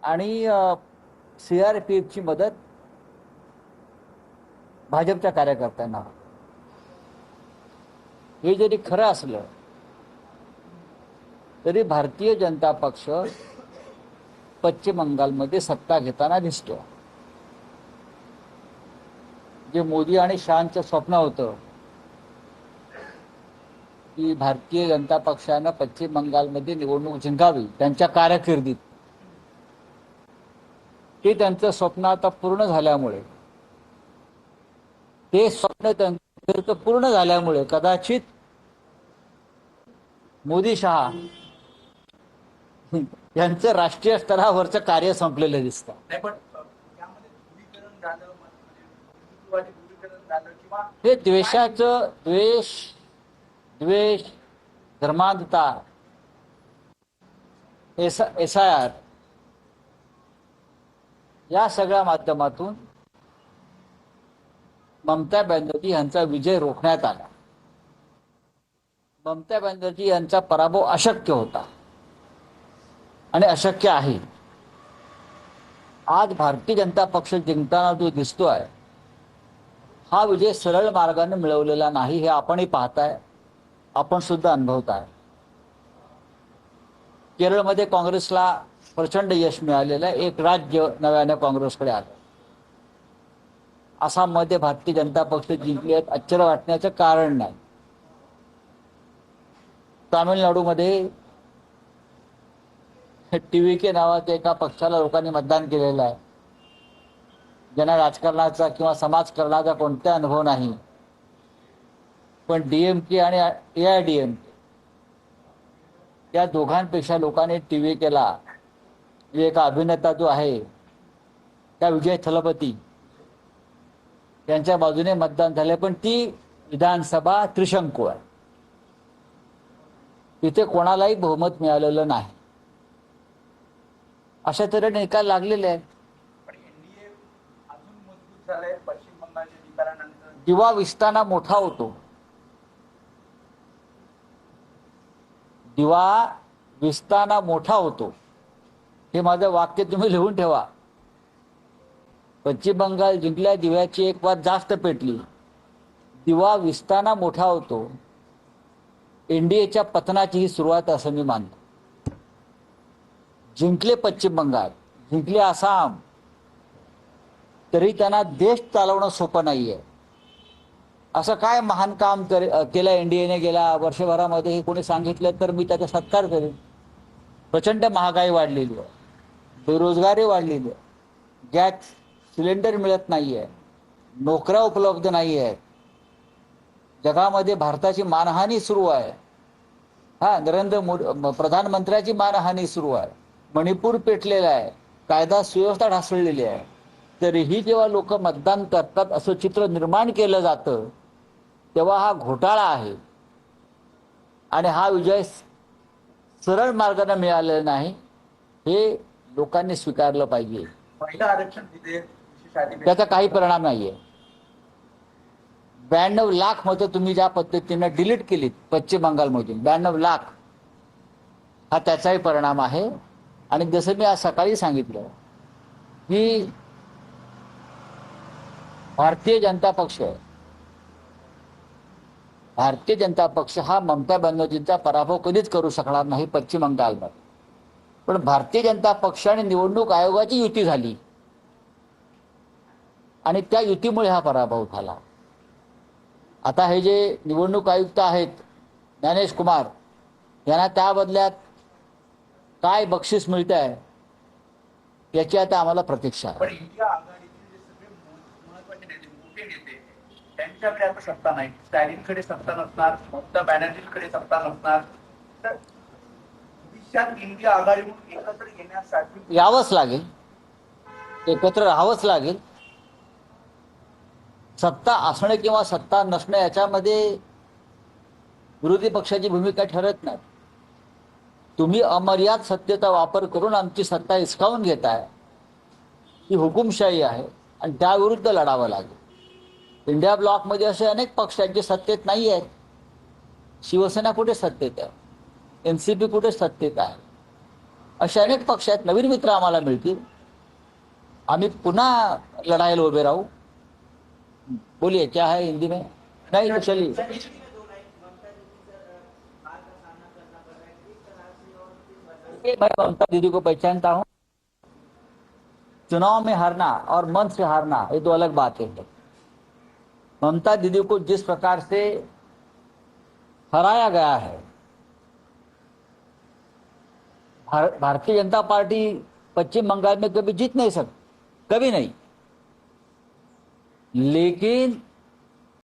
आणि CRPFची मदत भाजपच्या कार्यकर्त्यांना. हे जरी खरं असलं तरी भारतीय जनता पक्ष पश्चिम बंगालमध्ये सत्ता घेताना दिसतो. जे मोदी आणि शहांचं स्वप्न होतं की भारतीय जनता पक्षानं पश्चिम बंगालमध्ये निवडणूक जिंकावी त्यांच्या कारकिर्दीत, ते त्यांचं स्वप्न आता पूर्ण झाल्यामुळे, ते स्वप्न त्यांचं पूर्ण झाल्यामुळे कदाचित मोदी शहा यांचं राष्ट्रीय स्तरावरचं कार्य संपलेलं दिसतं. हे द्वेषाचं द्वेष, धर्मांधता, SIR या सगळ्या माध्यमातून ममता बॅनर्जी यांचा विजय रोखण्यात आला. ममता बॅनर्जी यांचा पराभव अशक्य होता आणि अशक्य आहे. आज भारतीय जनता पक्ष जिंकताना जो दिसतोय, हा विजय सरळ मार्गाने मिळवलेला नाही. हे आपणही पाहताय, आपण सुद्धा अनुभवताय. केरळमध्ये काँग्रेसला प्रचंड यश मिळालेलं आहे. एक राज्य नव्याने काँग्रेसकडे आलं. आसाममध्ये भारतीय जनता पक्ष जिंकली आहेत, आश्चर्य वाटण्याचं कारण नाही. तामिळनाडूमध्ये TVK नावाच्या एका पक्षाला लोकांनी मतदान केलेलं आहे, ज्यांना राजकारणाचा किंवा समाजकारणाचा कोणता अनुभव नाही. पण DMK आणि AIADMK या दोघांपेक्षा लोकांनी TVKला, एक अभिनेता जो आहे त्या विजय थलपती यांच्या बाजूने मतदान झाले. पण ती विधानसभा त्रिशंकू आहे, तिथे कोणालाही बहुमत मिळालेलं नाही. अशा तऱ्हेने निकाल लागलेले आहेत. दिवा विस्ताना मोठा होतो, दिवा विस्ताना मोठा होतो. हे माझं वाक्य तुम्ही लिहून ठेवा. पश्चिम बंगाल जिंकल्या, दिव्याची एक वात जास्त पेटली. दिवा विस्ताना मोठा होतो. NDAच्या पतनाची ही सुरुवात असं मी मानतो. जिंकले पश्चिम बंगाल, जिंकले आसाम, तरी त्यांना देश चालवणं सोपं नाहीये. असं काय महान काम केलं NDAने गेल्या वर्षभरामध्ये हे कोणी सांगितलं तर मी त्याचा सत्कार करेन. प्रचंड महागाई वाढलेली आहे, बेरोजगारी वाढलेली आहे, गॅस सिलेंडर मिळत नाहीये, नोकऱ्या उपलब्ध नाही आहेत, जगामध्ये भारताची मानहानी सुरू आहे. नरेंद्र मोदी प्रधानमंत्र्याची मानहानी सुरू आहे. मणिपूर पेटलेला आहे, कायदा सुव्यवस्था ढासळलेली आहे. तरीही जेव्हा लोक मतदान करतात असं चित्र निर्माण केलं जातं, तेव्हा हा घोटाळा आहे. आणि हा विजय सरळ मार्गाने मिळालेला नाही, हे लोकांनी स्वीकारलं पाहिजे. पहिलं आरक्षण त्याचा काही परिणाम नाहीये. 92 लाख मतं तुम्ही ज्या पद्धतीने डिलीट केलीत पश्चिम बंगालमधून, 92 लाख, हा त्याचाही परिणाम आहे. आणि जसं मी आज सकाळी सांगितलं की भारतीय जनता पक्ष हा ममता बॅनर्जींचा पराभव कधीच करू शकणार नाही पश्चिम बंगालमध्ये. पण भारतीय जनता पक्ष आणि निवडणूक आयोगाची युती झाली आणि त्या युतीमुळे हा पराभव झाला. आता हे जे निवडणूक आयुक्त आहेत ज्ञानेश कुमार, यांना त्या बदल्यात काय बक्षीस मिळत आहे याची आता आम्हाला प्रतीक्षा आहे. पण इंडिया आघाडीतील जे सगळे महत्त्वाचे नेते, मोठे नेते, त्यांच्याकडे आता सत्ता नाही. स्टॅलिनकडे सत्ता नसणार, ममता बॅनर्जीकडे सत्ता नसणार. तर भविष्यात इंडिया आघाडीतून एकत्र येण्यासाठी यावंच लागेल, एकत्र राहावंच लागेल. सत्ता असणं किंवा सत्ता नसणं याच्यामध्ये विरोधी पक्षाची भूमिका ठरत नाही. तुम्ही अमर्याद सत्तेचा वापर करून आमची सत्ता हिसकावून घेताय, ही हुकुमशाही आहे आणि त्याविरुद्ध लढावं लागेल. इंडिया ब्लॉकमध्ये असे अनेक पक्ष आहेत जे सत्तेत नाही आहेत. शिवसेना कुठे सत्तेत आहे, NCP कुठे सत्तेत आहे. असे अनेक पक्ष आहेत, नवीन मित्र आम्हाला मिळतील, आम्ही पुन्हा लढाईला उभे राहू. बोलिए क्या है हिंदी में, नहीं तो चलिए. मैं ममता दीदी को पहचानता हूं. चुनाव में हारना और मन से हारना ये दो अलग बातें हैं. ममता दीदी को जिस प्रकार से हराया गया है, भारतीय जनता पार्टी पश्चिम बंगाल में कभी जीत नहीं सकती, कभी नहीं. लेकिन